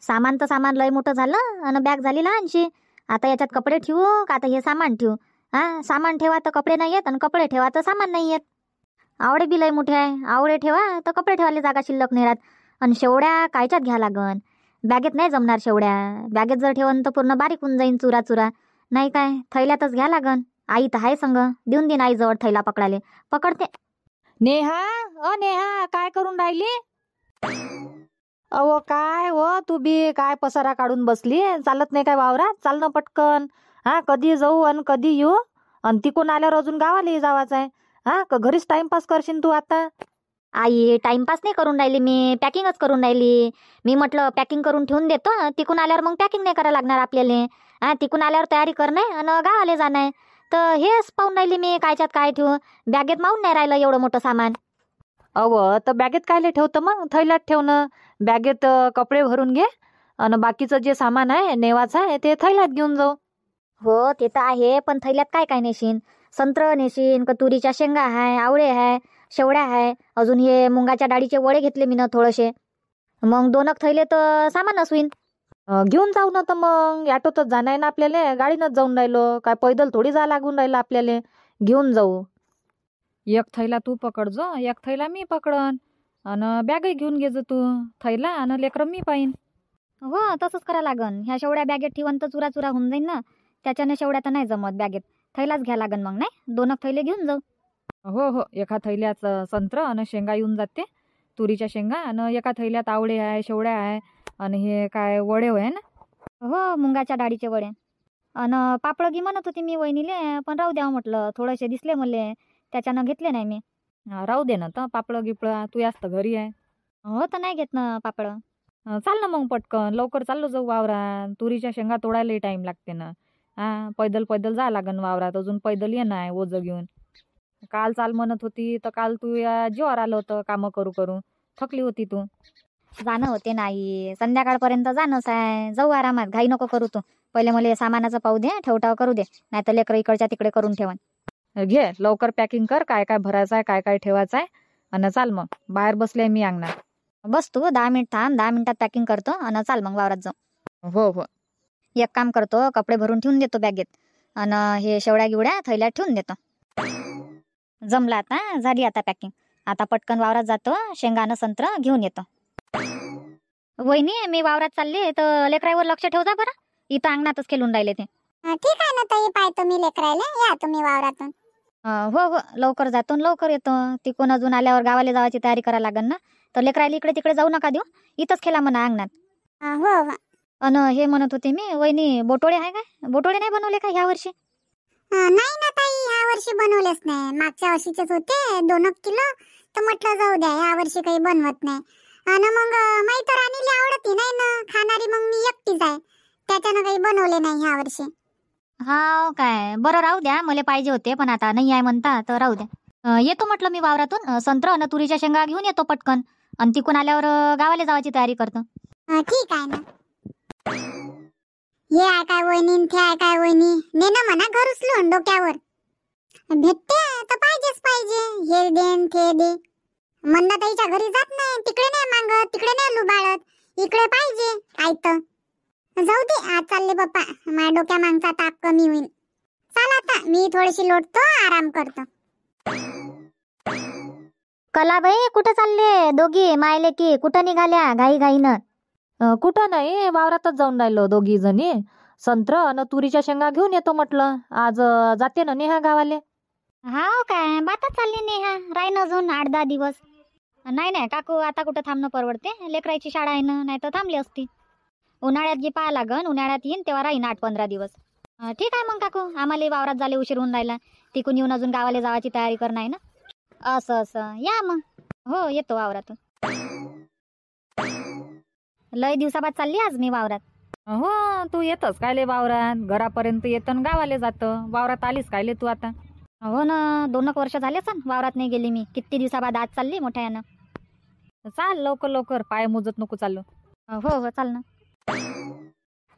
सामान तर सामान लय मोठं झालं आणि बॅग झाली लहानशी. आता याच्यात कपडे ठेवू का आता हे सामान ठेवू? सामान ठेवा तर कपडे नाही येत आणि कपडे ठेवा तर सामान नाही येत. आवडे बी लय मोठे आहे. आवडे ठेवा तर कपडे ठेवायला जागा शिल्लक नाही राहत. आणि शेवड्या कायच्यात घ्या लागन? बॅगेत नाही जमणार शेवड्या. बॅगेत जर ठेवन तर पूर्ण बारीक होऊन जाईन चुरा चुरा. नाही काय थैल्यातच घ्या लागन. आई तर आहे संग, देऊन देईन आई जवळ थैला पकडाले. पकडते. नेहा, नेहा, काय करून राहिली? अहो काय हो, तू बी काय पसारा काढून बसली? चालत नाही काय वावरात? चाल ना पटकन. कधी जाऊ आणि कधी येऊ? आणि तिकून आल्यावर अजून गावालाही जावाच आहे. का घरीच टाइमपास करशील तू आता? आई टाइमपास नाही करून राहिली मी, पॅकिंगच करून राहिली. मी म्हटलं पॅकिंग करून ठेवून देतो, तिकून आल्यावर मग पॅकिंग नाही करायला लागणार आपल्याला. तिकून आल्यावर तयारी करणे आणि गावाला जाणे. तर हेच पाहून राहिली मी कायच्यात काय ठेवू. बॅगेत मावून नाही राहिलं एवढं मोठं सामान. अहो तर बॅगेत कायले ठेवतं मग? थैल्यात ठेवणं. बॅगेत कपडे भरून घे आणि बाकीचं जे सामान आहे नेवाचं आहे ते थैल्यात घेऊन जाऊ. हो ते तर आहे, पण थैल्यात काय काय नेशीन? संत्र नेशीन, तुरीच्या शेंगा आहे, आवळे आहे, शेवड्या आहे, अजून हे मुंगाच्या डाळीचे वडे घेतले मी ना थोडेसे. मग 2 थैले तर सामानच होईन. घेऊन जाऊ ना. तर मग ऑटोतच जाणं आहे ना आपल्याला, गाडीनंच जाऊन राहिलो काय, पैदल थोडी जा लागून राहिलं आपल्याला. घेऊन जाऊ. एक थैला तू पकडजो, एक थैला मी पकडन आणि बॅगही घेऊन घेजो तू. थैला आणि लेकरं मी पाहिन. हो तसंच करा लागन. ह्या शेवड्या बॅगेत ठेवून तर चुरा चुरा होऊन जाईन ना. त्याच्याने शेवड्या तर नाही जमत बॅगेत. थैलाच घ्या लागन मग. नाही 2 थैले घेऊन जाऊ. हो हो, एका थैल्यात संत्र आणि शेंगा येऊन जाते, तुरीच्या शेंगा. आणि एका थैल्यात आवळे आहे, शेवड्या आहे आणि हे काय वडे होय ना. हो मुंगाच्या डाळीचे वडे. अन पापड घे म्हणत होती मी वहिनीले, पण राहू द्या म्हटलं, थोडेसे दिसले मले त्याच्यानं घेतले नाही मी. राहू दे ना तर पापड गिपळ, तू यास्त घरी आहे. हो तर नाही घेत ना पापड. चाल ना मग पटकन, लवकर चाललो जाऊ वावरात. तुरीच्या शेंगा तोडायला टाइम लागते ना. पैदल पैदल जा लागन वावरात. अजून पैदल ये नाही ओझं घेऊन. काल चाल म्हणत होती तर काल तू या जीवावर आलं होतं कामं करू करू. थकली होती तू. जाणं होते नाही, संध्याकाळपर्यंत जाणंच आहे. जाऊ आरामात, घाई नको करू तू. पहिले मला सामानाचं पाहू दे, ठेवटाव करू दे, नाही तर लेकरं इकडच्या तिकडे करून ठेवन. घे लवकर पॅकिंग कर, काय काय भरायचं आहे काय काय ठेवायचं आहे. आणि चाल मग, बाहेर बसले मी अंगणात. बस तू 10 मिनिट थांब, 10 मिनिटात पॅकिंग करतो आणि चाल मग वावरात जाऊ. हो हो. एक काम करतो, कपडे भरून ठेवून देतो बॅगेत आणि हे शेवड्या गिवड्या थैल्यात ठेवून देतो. जमला आता, झाली आता पॅकिंग. आता पटकन वावरात जातो, शेंगानं संत्र घेऊन येतो. वहिनी मी वावरात चालले तर लेकरावर लक्ष ठेव जा बरं. इथं अंगणातच खेळून राहिले ते. ठीक आहे ना ताई, पाहतो मी लेकरायला. या तुम्ही वावरातून. हो हो लवकर जातो आणि लवकर येतो. तिकून अजून आल्यावर गावाला जायची तयारी करायला लागेल ना. तर लेकरायला इकडे तिकडे जाऊ नका देऊ, इथंच खेळा म्हणा अंगणात. हो हो. अन हे म्हणत होते मी, वहिनी बोटोळे आहे काय? बोटोळे नाही बनवले का ह्या वर्षी? नाही ना ताई, ह्या वर्षी बनवलेच नाही. मागच्या वर्षीचेच होते 2 किलो, तर म्हटलं जाऊ द्या, ह्या वर्षी काही बनवत नाही. आणि मग माही तर राणीला आवडती नाही ना खाणारी, मग मी एकटीच आहे, त्याच्यानं काही बनवले नाही ह्या वर्षी. हा काय, बरं राहू द्या, मला पाहिजे होते पण आता नाही आहे म्हणता तर राहू द्या. येतो म्हटलं मी वावरातून, संत्र आणि तुरीच्या शेंगा घेऊन येतो पटकन. आणि तिकून आल्यावर गावाला जायची तयारी करतो. ठीक आहे ना. हे आहे काय वहिनी, ते आहे काय वहिनी, ने ना म्हणा घर उचलून डोक्यावर. भेटते तर पाहिजेच पाहिजे, हे देन ते दे. मंदाताईच्या घरी जात नाही, तिकडे नाही मागत, तिकडे नाही लुबाडत, इकडे पाहिजे आयतं. जाऊ दे, आज चालले बाप्पा, माझ्या डोक्या मागचा ताप कमी होईल. चाल आता मी थोडीशी लोटतो, आराम करतो. कलाबाई कुठं चालले दोघी मायले की? कुठं निघाल्या घाई घाईनं? कुठं नाही, वावरातच जाऊन राहिलो दोघी जणी. संत्र आणि तुरीच्या शेंगा घेऊन येतो म्हटलं. आज जाते ना नेहा गावाले. हाव काय, बातच चालली नेहा, राहीन अजून 8-10 दिवस. नाही नाही काकू, आता कुठं थांबणं परवडते, लेकराची शाळा आहे ना, नाही तर थांबली असती. उन्हाळ्यात जी पाहा लागन, उन्हाळ्यात येईन तेव्हा राहीन 8-15 दिवस. ठीक आहे मग काकू, आम्हाला वावरात झाले उशीर होऊन राहिला. तिकून येऊन अजून गावाला जावाची तयारी करणं आहे ना. असं असं या मग. हो येतो वावरातून. लय दिवसाबाद चालली आज मी वावरात. हो, तू येतस कायले वावरात? घरापर्यंत येतं गावाले जातं, वावरात आलीस कायले तू आता? हो ना, 2 वर्ष झाले सण वावरात नाही गेली मी. किती दिवसाबाद आज चालली मोठ्या यानं. चाल लवकर लवकर, पाय मोजत नको चाललो. हो हो चाल ना.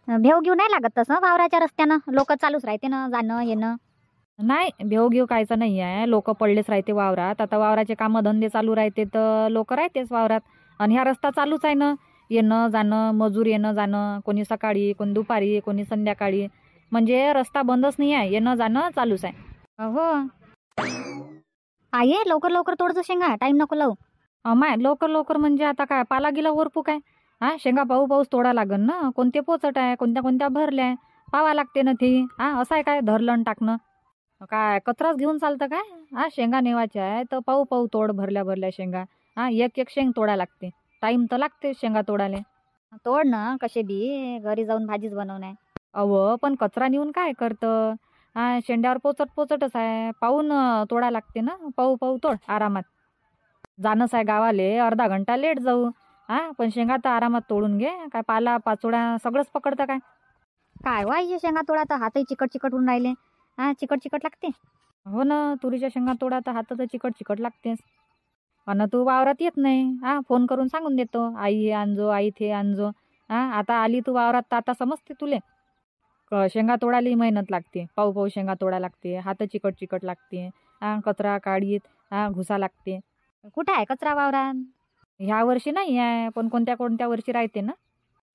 भेव घेऊ नाही लागत तसं वावराच्या रस्त्यानं, लोक चालूच राहते ना जाणं येणं. नाही, भेव घेऊ कायचं नाही आहे, लोक पडलेच राहते वावरात. आता वावराचे कामं धंदे चालू राहते तर लोक राहतेच वावरात. आणि ह्या रस्ता चालूच आहे ना, येणं जाणं, मजूर येणं जाणं, कोणी सकाळी, कोणी दुपारी, कोणी संध्याकाळी. म्हणजे रस्ता बंदच नाही आहे, येणं जाणं चालूच आहे. हो आई लवकर लवकर तोडजो शेंगा, टाइम नको लावू. माय लवकर लवकर म्हणजे आता काय पाला गिला वरपू काय? हा शेंगा पाऊस तोडा लागन ना. कोणते पोचट आहे, कोणत्या कोणत्या भरल्या आहे, पावा लागते ना ती. असं आहे काय धरलं टाकणं काय कचराच घेऊन चालतं काय? शेंगा नेवायच्या आहे तर पाऊ तोड भरल्या भरल्या शेंगा. एक एक शेंग तोडा लागते. टाइम तर लागते शेंगा तोडाले. तोड ना कसे बी, घरी जाऊन भाजीच बनवणार. अव पण कचरा नेऊन काय करतं? शेंड्यावर पोचटच आहे. पाहून तोडा लागते ना. पाऊ तोड आरामात. जाणंच आहे गावाले, अर्धा घंटा लेट जाऊ. पण शेंगा तर आरामात तोडून घे. काय पाला पाचोड्या सगळंच पकडतं काय? काय वाई शेंगा तोडा तर हातही चिकट चिकट होऊन राहिले. चिकट चिकट लागते. हो ना, तुरीच्या शेंगा तोडा तर हात तर चिकट चिकट लागतेस. अन तू वावरात येत नाही. फोन करून सांगून देतो, आई हे आणजो, आई ते आणजो. आता आली तू वावरात तर आता समजते तुले. शेंगा तोडायला मेहनत लागते. पाऊ शेंगा तोडा लागते. हात चिकट चिकट लागते. कचरा काढीत घुसा लागते. कुठे आहे कचरा वावरात? ह्या वर्षी नाही आहे, पण कोणत्या कोणत्या वर्षी राहते ना.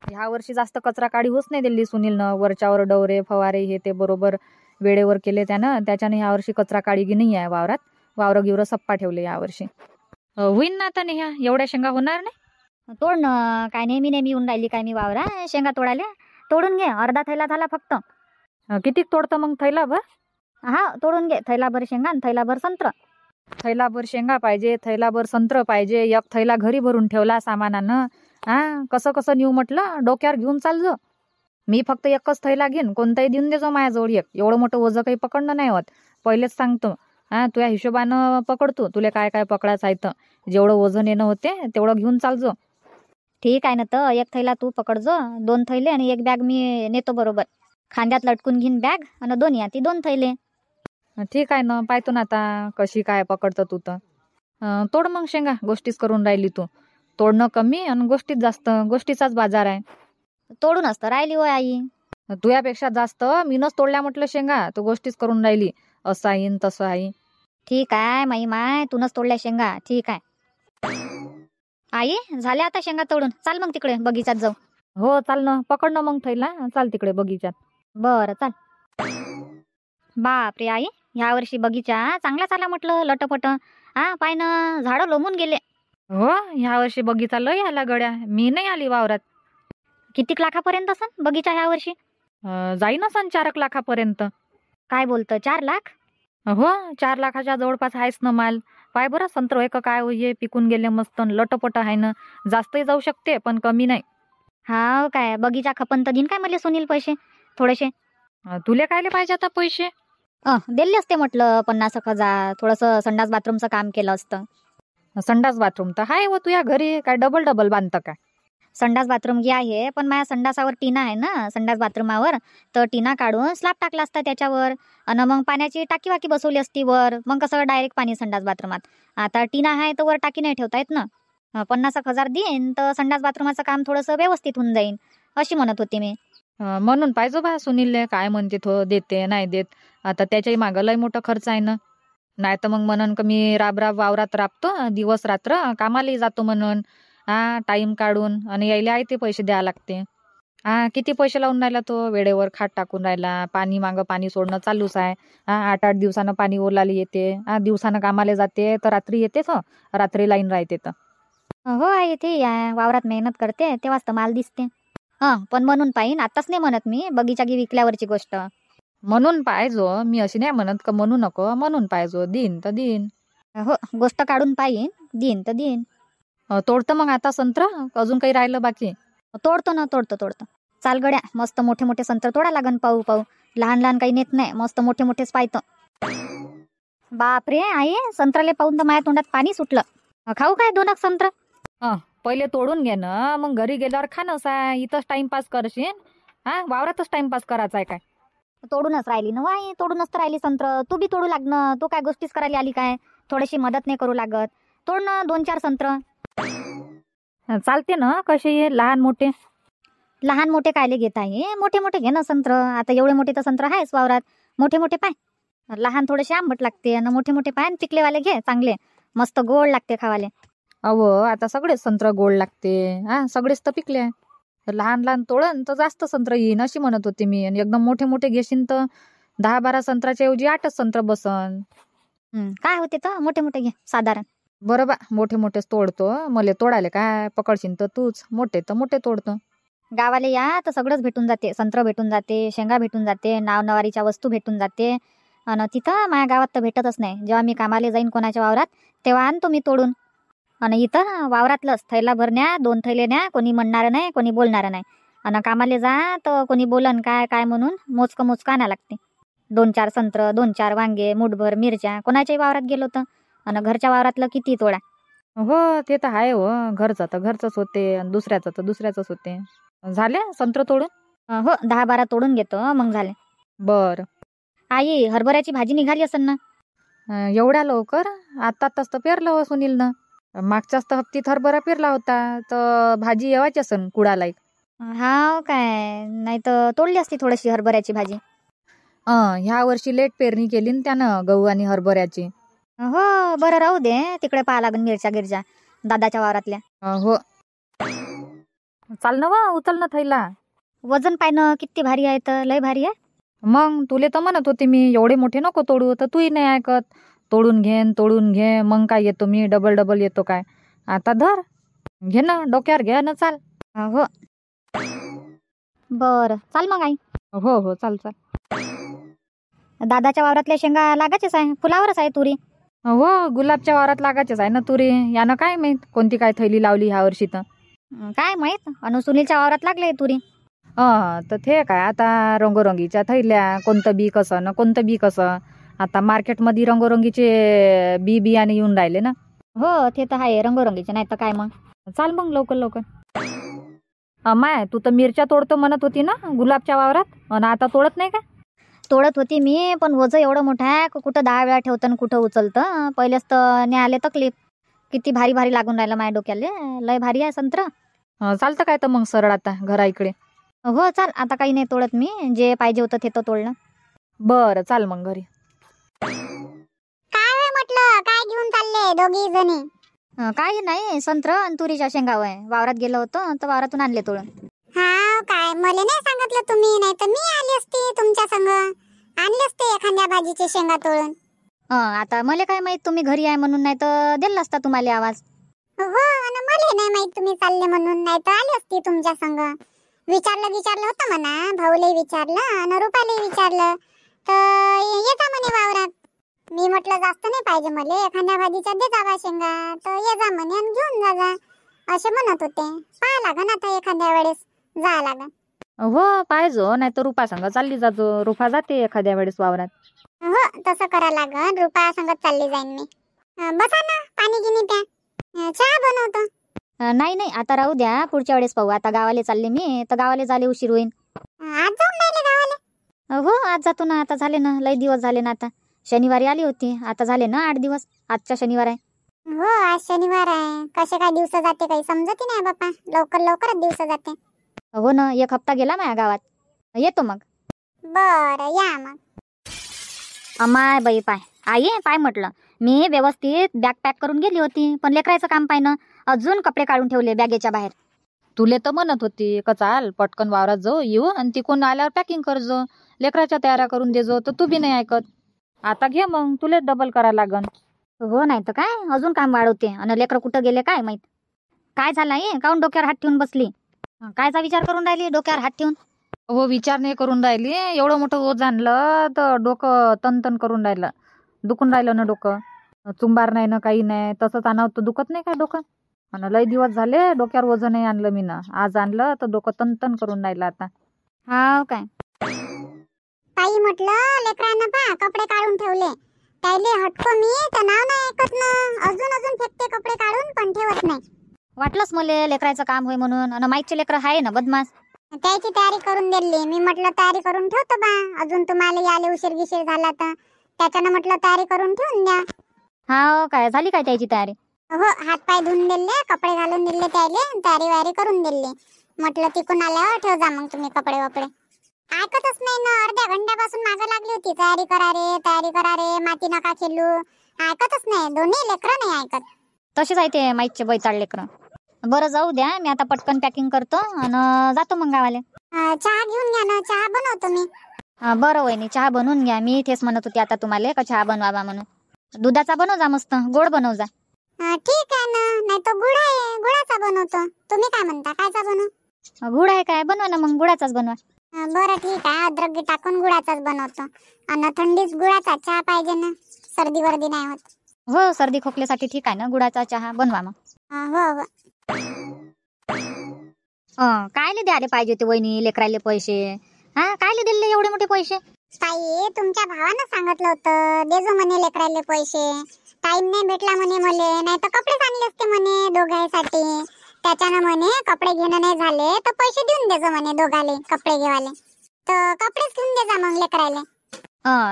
ह्या वर्षी जास्त कचरा काढी होच नाही दिली सुनीलनं. वरच्यावर डवरे फवारे हे ते बरोबर वेळेवर केले त्याच्याने ह्या वर्षी कचरा काढी नाही आहे वावरात. वावर गिवर सप्पा ठेवले यावर्षी. होईन ना आता नेहा, एवढ्या शेंगा होणार नाही. तोड ना. काय नेहमी नेहमी येऊन राहिली काय मी वावरा शेंगा तोडायला? तोडून घे, अर्धा थैला झाला फक्त. किती तोडतं मग थैलाभर? तोडून घे थैलाभर शेंगा आणि थैलाभर संत्र. थैलाभर शेंगा पाहिजे, थैलाभर संत्र पाहिजे. एक थैला घरी भरून ठेवला सामानानं. कसं कसं नेऊ म्हटलं, डोक्यावर घेऊन चालजो. मी फक्त एकच थैला घेईन, कोणताही देऊन देजो माझ्याजवळ एक. एवढं मोठं ओझं काही पकडणं नाही होत, पहिलेच सांगतो. तुझ्या हिशोबानं पकडतो. तुला काय काय पकडायचं आहे तर जेवढं वजन येणं होते तेवढं घेऊन चालजो. ठीक आहे ना, तर एक थैला तू पकडजो, 2 थैले आणि एक बॅग मी नेतो बरोबर. खांद्यात लटकून घेईन बॅग आणि 2 याती 2 थैले. ठीक आहे ना, पाहतो ना आता कशी काय पकडतं तू तर. तोड मग शेंगा, गोष्टीच करून राहिली तू. तोडणं कमी आणि गोष्टीच जास्त. गोष्टीचाच बाजार आहे. तोडूनच तर राहिली होय आई. तुझ्यापेक्षा जास्त मीनच तोडल्या म्हटलं शेंगा. तू गोष्टीच करून राहिली. असं आहे न तसं आहे. ठीक आहे माय तूनच तोडल्या शेंगा. ठीक आहे आई, झाल्या आता शेंगा तोडून. चाल मग तिकडे बगीचात जाऊ. हो चाल ना, पकडणं मग थैला. चाल तिकडे बगीचात. बरं चाल. बापरे आई, ह्या वर्षी बगीचा चांगला चाला म्हटलं, लटपट. पाय ना, झाडं लोंबून गेले. हो, ह्या वर्षी बगीचा लय आला गड्या. मी नाही आली वावरात. कितीक लाखापर्यंत असन बगीचा ह्या वर्षी? जाईन असन 4 लाखापर्यंत. काय बोलतं, 4 लाख? हो, 4 लाखाच्या जवळपास आहेच ना माल. पाय बरं, संत्र एक काय होईये, पिकून गेले मस्त लटपट आहे ना. जास्तही जाऊ शकते पण कमी नाही. काय बगीचा खपन तर दिन काय मला सुनील पैसे थोडेसे? तुले कायले पाहिजे आता पैसे? दिले असते म्हटलं 50,000. थोडंसं संडास बाथरूमचं काम केलं असतं. संडास बाथरूम तर आहे व तुझ्या घरी, काय डबल डबल बांधतं काय? संडास बाथरूम घे आहे, पण माझ्या संडासावर टीना आहे ना, संडास बाथरूमावर. तर टीना काढून स्लॅब टाकला असता त्याच्यावर आणि मग पाण्याची टाकी वाकी बसवली असती वर. मग कसं डायरेक्ट पाणी संडास बाथरूमात. आता टीना आहे तर वर टाकी नाही ठेवता येत ना. 50,000 देईन तर संडास बाथरूमाचं काम थोडंसं व्यवस्थित होऊन जाईन, अशी म्हणत होती मी. म्हणून पाहिजे बा सुनीलले, काय म्हणते तो देते नाही देत. आता त्याच्याही मागं लय मोठा खर्च आहे ना. नाही तर मग म्हणून का मी राब वावरात राबतो दिवस रात्र, कामालाही जातो म्हणून. टाइम काढून आणि यायला आहे ते पैसे द्यावं लागते. किती पैसे लावून राहिला तो, वेळेवर खाट टाकून राहिला. पाणी मागं पाणी सोडणं चालूच आहे. 8-8 दिवसानं पाणी ओलाले येते. दिवसानं कामाला जाते तर रात्री येते, तो रात्री लाईन राहते तर. हो आई, ते वावरात मेहनत करते तेव्हाच तर माल दिसते. पण म्हणून पाहिन, आताच नाही म्हणत मी, बगीचा घे विकल्यावरची गोष्ट. म्हणून पाहिजो, मी अशी नाही म्हणत का म्हणू नको. म्हणून पाहिजो, दिन तर दिन. हो, गोष्ट काढून पाहिन, दिन तर दिन. तोडतं मग आता संत्र, अजून काही राहिलं बाकी? तोडतो ना, तोडतो. चाल गड्या, मस्त मोठे मोठे संत्र तोडा लागन. पाहू लहान लहान काही नेत नाही, मस्त मोठे मोठेच पाहतो. बापरे आई, संत्राले पाहून तर माझ्या तोंडात पाणी सुटलं. खाऊ काय 2 संत्र? पहिले तोडून घे ना, मग घरी गेल्यावर खाणंच आहे. इथंच टाइमपास करशील? वावरातच टाइमपास करायचा आहे काय? तोडूनच राहिली ना आई, तोडूनच तर राहिली संत्र. तू बी तोडू लागणं. तू काय गोष्टीच करायला आली काय? थोडीशी मदत नाही करू लागत. तोड ना 2-4 संत्र. चालते ना, कसे लहान मोठे? लहान मोठे कायले घेत आहे? मोठे मोठे घे ना संत्र. आता एवढे मोठे तर संत्र आहेच वावरात. मोठे मोठे पाय. लहान थोडेसे आंबट लागते आणि मोठे मोठे पाय पिकलेवाले घे, चांगले मस्त गोड लागते खावाले. अहो आता सगळेच संत्र गोड लागते. हा सगळेच तर पिकले आहे. लहान लहान तोडन तर जास्त संत्र येईन अशी म्हणत होते मी. आणि एकदम मोठे मोठे घेशील तर 10-12 संत्राच्या ऐवजी 8च संत्र बसन. काय होते तर मोठे मोठे घे साधारण. बरं बा मोठे मोठेच तोडतो. मले तोडाले काय पकडशील तर तूच. मोठे तर मोठे तोडतो. गावाला या तर सगळंच भेटून जाते. संत्र भेटून जाते, शेंगा भेटून जाते, नावनवारीच्या वस्तू भेटून जाते. आणि तिथं माझ्या गावात तर भेटतच नाही. जेव्हा मी कामाला जाईन कोणाच्या वावरात तेव्हा आणतो मी तोडून. आणि इथं वावरातलंच थैला भरण्या 2 थैले न्या. कोणी म्हणणार नाही, कोणी बोलणार नाही. आणि कामाला जा तर कोणी बोलन काय काय म्हणून मोजकं मोजकं आणा लागते. 2-4 संत्र, 2-4 वांगे, मुठभर मिरच्या. कोणाच्याही वावरात गेलो तर. आणि घरच्या वावरातलं किती तोडा. हो ते तर आहे. हो घरचं तर घरचंच होते आणि दुसऱ्याचं तर दुसऱ्याचंच होते. झाले संत्र तोडून? हो 10-12 तोडून घेतो मग झाले. बर. आई हरभऱ्याची भाजी निघाली असेल ना. एवढ्या लवकर? आताच तर पेरलं हो सुनीलनं. मागच्याच तर हप्तीत हरभरा पेरला होता. तर भाजी येवायची असन कुडाला एक. हा काय नाही तर तोडली असती थोडीशी हरभऱ्याची भाजी. ह्या वर्षी लेट पेरणी केली ना त्यानं गहू आणि हरभऱ्याची. हो बरं राहू दे. तिकडे पाहा लागन मिरच्या गिरच्या दादाच्या वावरातल्या. हो चाल ना वा उचल ना थैला. वजन पायनं किती भारी आहे तर लय भारी आहे. मग तुले तर म्हणत होते मी एवढे मोठे नको तोडू. तर तूही नाही ऐकत. तोडून घे मग काय येतो मी डबल येतो काय. आता धर घे ना डोक्यावर घे ना चाल. हो बर चाल मग आई. हो चाल. दादाच्या वावरातल्या शेंगा लागायचेच आहे. फुलावरच आहे तुरी. हो गुलाबच्या वावरात लागायचेच आहे ना तुरी. यानं काय माहित कोणती काय थैली लावली ह्या वर्षी तर. काय माहित. अनु सुनीलच्या वावरात लागले तुरी. तर ते काय आता रंगोरंगीच्या थैल्या. कोणतं बी कसं ना कोणतं बी कसं. आता मार्केटमध्ये रंगोरंगीचे बियाणे येऊन राहिले ना. हो ते तर आहे रंगोरंगीचे. नाही तर काय मग. चाल मग लवकर. माय तू तर मिरच्या तोडतो म्हणत होती ना गुलाबच्या वावरात. आणि आता तोडत नाही का? तोडत होती मी पण वजन एवढं मोठं आहे कुठं 10 वेळा ठेवतं कुठं उचलतं. पहिलेच तर न्यायला तकलीफ. किती भारी भारी लागून राहिलं माझ्या डोक्याला. लय भारी आहे संत्र. चालतं काय तर मग सरळ आता घरा इकडे. हो चाल. आता काही नाही तोडत मी. जे पाहिजे होतं ते तर तोडलं. बरं चाल मग घरी. काय वे म्हटलं काय घेऊन चालले दोघी जणी? काही नाही संत्र आणि तुरीच्या शेंगा आहे. वावरात गेलो होतो तर वावरातून आणले तोडून. हा काय मला नाही सांगितलं तुम्ही. नाही तर मी आली असती तुमच्या संग. आणले असते एखाद्या भाजीचे शेंगा तोडून. आता मला काय माहित तुम्ही घरी आहे म्हणून. नाही तर दिला असता तुम्हाला आवाज. हो आणि मला नाही माहित तुम्ही चालले म्हणून. नाही तर आली असती तुमच्या संग. विचारलं होतं म्हणा. भाऊलाही विचारलं आणि रुपालाही विचारलं तर येता म्हणे वावरात. मी म्हटलं जास्त नाही पाहिजे मला. एखाद्या भाजीच्या दे जावा शेंगा. तर ये जा म्हणे आणि घेऊन जा असे म्हणत होते. पाहा लागन आता एखाद्या वेळेस जा लागन. हो पाहिजो. नाही तर रुपा संग चालली जातो. रुपा जाते एखाद्या वेळेस वावरात. हो तसं करा लागन. रुपा संगत चालली जाईन मी. बसा ना पाणी गिनी प्या. चहा बनवतो. नाही आता राहू द्या. पुढच्या वेळेस पाहू. आता गावाला चालले मी तर गावाला झाले उशीर होईल. आज जाऊन राहिले गावाला? हो आज जातो ना. आता झाले ना लय दिवस झाले ना. आता शनिवारी आली होती. आता झाले ना 8 दिवस. आजचा शनिवार आहे. हो आज शनिवार आहे. कसे काय दिवस जाते काही समजत नाही बापा. लवकरच दिवस जाते. हो ना 1 हप्ता गेला माझ्या गावात. येतो मग. बरं या मग. अमाय बाई पाय. आई पाय म्हटलं मी व्यवस्थित बॅग पॅक करून गेली होती. पण लेकरायचं काम पाय ना. अजून कपडे काढून ठेवले बॅगेच्या बाहेर. तुले तर म्हणत होती का चाल पटकन वावरात जाऊ येऊ आणि तिकडून आल्यावर पॅकिंग करजो. लेकराच्या तयाऱ्या करून देजो. तर तू बी नाही ऐकत. आता घे मग तुले डबल करा लागन. हो नाही तर काय अजून काम वाढवते. आणि लेकरं कुठं गेले काय माहित. काय झालं आई काऊन डोक्यावर हात ठेवून बसली. कायचा विचार करून राहिली डोक्यावर हात ठेवून. हो विचार नाही करून राहिली. एवढं मोठं ओझ आणलं तर डोकं तन करून राहिलं. दुखून राहिलं ना डोकं. चुंबार नाही ना काही नाही. तसंच आणावं तर दुखत नाही काय डोकं. आणि लय दिवस झाले डोक्यावर ओझं नाही आणलं मी ना. आज आणलं तर डोकं तन करून राहिलं आता. हा काय ताई म्हटलं लेकरांना पा कपडे काढून ठेवले. त्याले हटको मी तर नाव नाही ऐकत ना. अजून फेकते कपडे काढून पण ठेवत नाही. वाटलंच मले लेकरायचं काम होय म्हणून. आणि माईकचे लेकर आहे ना बदमाश. त्याची तयारी करून दिली. मी म्हटलं तयारी करून ठेवतो बा. अजून तुम्हाला याले उशीर झाला तर त्याच्यानं म्हटलं तयारी करून ठेवून द्या. हा काय झाली काय त्याची तयारी. हो हात पाय धुवून दिले. कपडे घालून दिले त्याले. तयारी वारी करून दिली. म्हटलं तिकून आल्यावर ठेव जा मग तुम्ही कपडे वपडे. ऐकतच नाही ना. अर्ध्या घंट्यापासून मागं लागली होती. तयारी करा रे माती नका खेळू. ऐकतच नाही. दोन्ही लेकरं नाही ऐकत. तसेच आहे ते माईकचे बैताळ लेकरं. बरं जाऊ द्या, मी आता पटकन पॅकिंग करतो आणि जातो मग गावाले. चहा घेऊन घ्या ना, चहा बनवतो मी. बरं वहिनी, चहा बनवून घ्या. मी तेच म्हणत होती आता तुम्हाला का चहा बनवावा म्हणून. दुधाचा बनव जा, मस्त गोड बनव जा. ठीक आहे ना, नाही तर गुळ आहे, गुळाचा बनवतो. तुम्ही काय म्हणता, कायचा बनवू? गुड आहे काय, बनवा ना मग, गुळाचाच बनवा. बरं ठीक आहे, अद्रक टाकून गुळाचाच बनवतो. आणि थंडीत गुळाचा चहा पाहिजे ना, सर्दी वर्दी नाही होत. हो, सर्दी खोकल्यासाठी ठीक आहे ना गुळाचा चहा, बनवा मग. हो हो. कायले द्यायला पाहिजे ते वहिनी लेकराले पैसे? कायले दिले एवढे मोठे पैसे? ताई, तुमच्या भावानं सांगितलं होतं देजो म्हणे लेकराले पैसे. टाइम नाही भेटला म्हणे मले, नाही तर कपडे आणले असते म्हणे दोघांसाठी. त्याच्यानं म्हणे कपडे घेणं नाही झाले तर पैसे देऊन देजो म्हणे दोघाले कपडे घेवाले. तर कपडेच घेऊन दे जा मग लेकराले.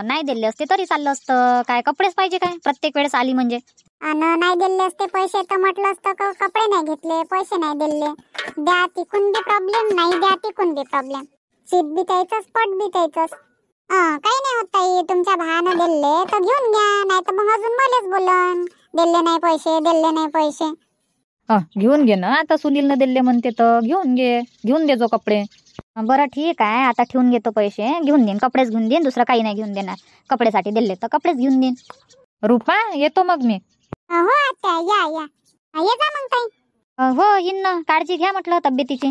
नाही दिले असते तरी चाललं असतं. काय कपडेच पाहिजे काय प्रत्येक वेळेस आली म्हणजे? आणि नाही दिले असते पैसे तर म्हटलं असतं का कपडे नाही घेतले, पैसे नाही दिले. द्या तिकून बी प्रॉब्लेम, नाही द्या तिकून बी प्रॉब्लेम. सीट बी त्याचंच, पट बी त्याचंच. काही नाही होत ताई, तुमच्या भावानं दिले तर घेऊन घ्या, नाही तर मग अजून मलेच बोलन दिले नाही पैसे, दिले नाही पैसे. घेऊन घे ना, आता सुनीलनं दिले म्हणते तर घेऊन घे, घेऊन दे जो कपडे. बरं ठीक आहे, आता ठेवून घेतो पैसे, घेऊन देईन, कपडेच घेऊन देईन, दुसरं काही नाही घेऊन देणार. कपड्यासाठी दिले तर कपडेच घेऊन देईन. रुपा, येतो मग मी. हो आत्या, या या, ये जा मग ताई. हो येईन ना, काळजी घ्या म्हटलं तब्येतीची.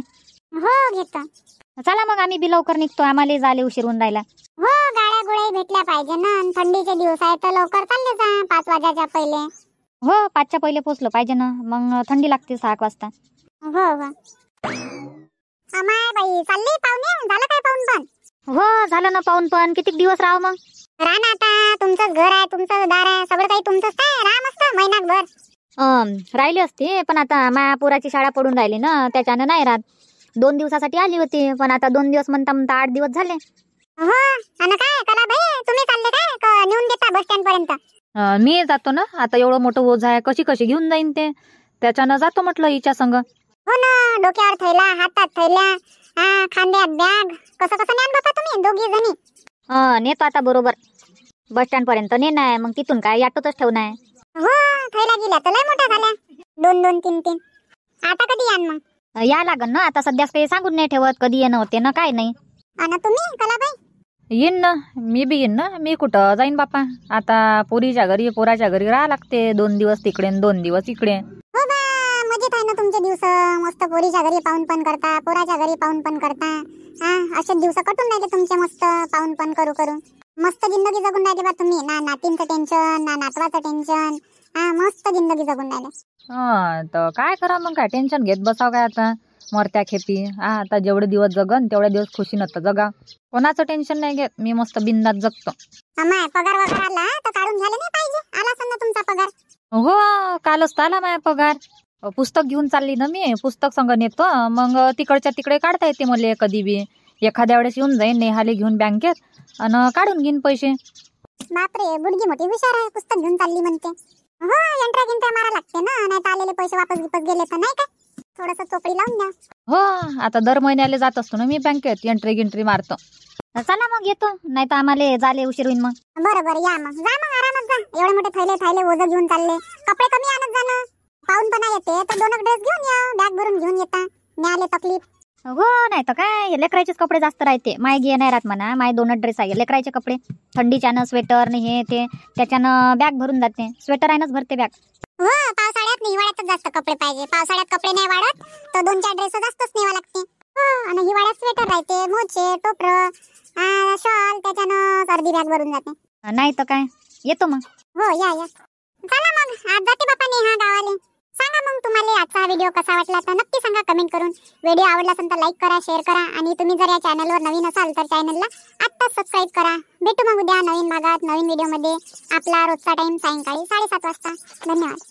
हो घेतो. चला मग, आम्ही बी लवकर निघतो, आम्हाला जाले उशीर होऊन राहिला. हो, गाड्या गुड्या भेटल्या पाहिजे ना, आणि थंडीचे दिवस आहे तर लवकर चालले जा 5 वाजायच्या पहिले. हो, 5च्या पहिले पोहोचलो पाहिजे ना, मग थंडी लागते 6 वाजता. हो हो. अमाय बाई, चालली पाहुणे, झालं काय पाहून पण? हो झालं ना पाहून पण. किती दिवस राह मग? राहा ना, आता तुमचंच घर आहे, तुमचं दार आहे, सगळं काही तुमचंच आहे. राहा मस्त महिनाभर. राहिली असते पण आता माया पोराची शाळा पडून राहिली ना, त्याच्यानं नाही राहत. 2 दिवसासाठी आली होती, पण आता 2 दिवस म्हणता 8 दिवस झाले. हो, आणि काय कला बाई, तुम्ही चालले काय का नेऊन देता बस स्टँड पर्यंत? मी जातो ना, आता एवढं मोठं ओझ आहे, कशी कशी घेऊन जाईन ते. त्याच्यानं जातो म्हटलं हिच्या संग. हो ना, डोक्यावर थैला, हातात थैल्या, खांद्यात बॅग, कसं कसं न्यान बापा तुम्ही दोघी जणी? नेतो आता बरोबर बस स्टँड पर्यंत नेणार, मग तिथून काय ऑटोतच ठेवणार. हो, थैला गेल्या तर लय मोठ्या झाल्या, 2-2, 3-3. आता कधी यान मग? या लागन ना, आता सध्याच काही सांगून नाही ठेवत कधी येणं होते ना, काय नाही. आणि तुम्ही कलाबाई? येईन ना, मी बी येईन ना. मी कुठं जाईन बापा, आता पोरीच्या घरी पोराच्या घरी राहा लागते. 2 दिवस तिकडे 2 दिवस इकडे. हो बा, मजेत आहे ना तुमचे दिवस. मस्त पोरीच्या घरी पाहून पण करता, पोराच्या घरी पाहून पण करता. असे दिवस कटून राहिले तुमचे मस्त पाहून पण करू करू. मस्त जिंदगी जगून राहिले बा तुम्ही. ना नातींचं टेन्शन, ना नातवाचं टेन्शन. मस्त जिंदगी जगून राहिले. तर काय करा मग, काय टेन्शन घेत बसाव काय आता मरत्या खेपी. आता जेवढे दिवस जगन तेवढे दिवस खुशीनं तर जगा. कोणाचं टेन्शन नाही घेत, मी मस्त बिंदात जगतो. अमाय, पगार वगैरे आला तर काढून घ्यायला नाही पाहिजे? आला असेल ना तुमचा पगार? हो, कालच तर आला माझा पगार. पुस्तक घेऊन चालली ना मी, पुस्तक संग नेतो, मग तिकडच्या तिकडे काढता येते मला कधी बी. एखाद्या वेळेस येऊन जाईन नेहाले घेऊन बँकेत आणि काढून घेईन पैसे. बापरे, बुडगी मोठी हुशार आहे, पुस्तक घेऊन चालली म्हणते. हो, एंट्रा गिंट्रा मारा लागते ना, नाही तर आलेले पैसे वापस गेले तर नाही काय, थोडस चोपडी लावून द्या. हो, आता दर महिन्याला जात असतो ना मी बँकेत, एंट्री गिंट्री मारतो. चला मग येतो, नाही तर आम्हाला जाले उशीर होईल मग. बरोबर, या मग, जा मग आरामात जा. एवढे मोठे थैले ओझं घेऊन चालले, कपडे कमी आणत जा ना. पाहून पण येते तर 2 ड्रेस घेऊन या, बॅग भरून घेऊन येता, न्याले तकलीफ. हो, नाही तर काय, लेकराचेच कपडे जास्त राहते. माय घे नाही राहत म्हणा, माय 2 ड्रेस आहे लेकराचे कपडे. थंडीच्यानं स्वेटर ने हे ते, त्याच्यानं बॅग भरून जाते. स्वेटर आहेनच भरते बॅग. हो, पावसाळ्यात नाही, हिवाळ्यातच जास्त कपडे पाहिजे. पावसाळ्यात कपडे नाही वाढत तर 2-4 ड्रेस जास्तच नेवा लागते. हो, आणि हिवाळ्यात स्वेटर राहते, मोचे, टोपरं, शॉल, त्याच्यानं अर्धी बॅग भरून जाते. नाही तर काय, येतो मग. हो, या या. चला मग, आज जाते बापा नेहा गावाले. सांगा मग तुम्हाला आजचा व्हिडिओ कसा वाटला तर नक्की सांगा कमेंट करून. व्हिडिओ आवडला असेल तर लाईक करा, शेअर करा, आणि तुम्ही जर या चॅनलवर नवीन असाल तर चॅनलला आत्ताच सबस्क्राईब करा. भेटू मग उद्या नवीन भागात, नवीन व्हिडिओमध्ये. आपला रोजचा टाइम सायंकाळी 7:30 वाजता. धन्यवाद.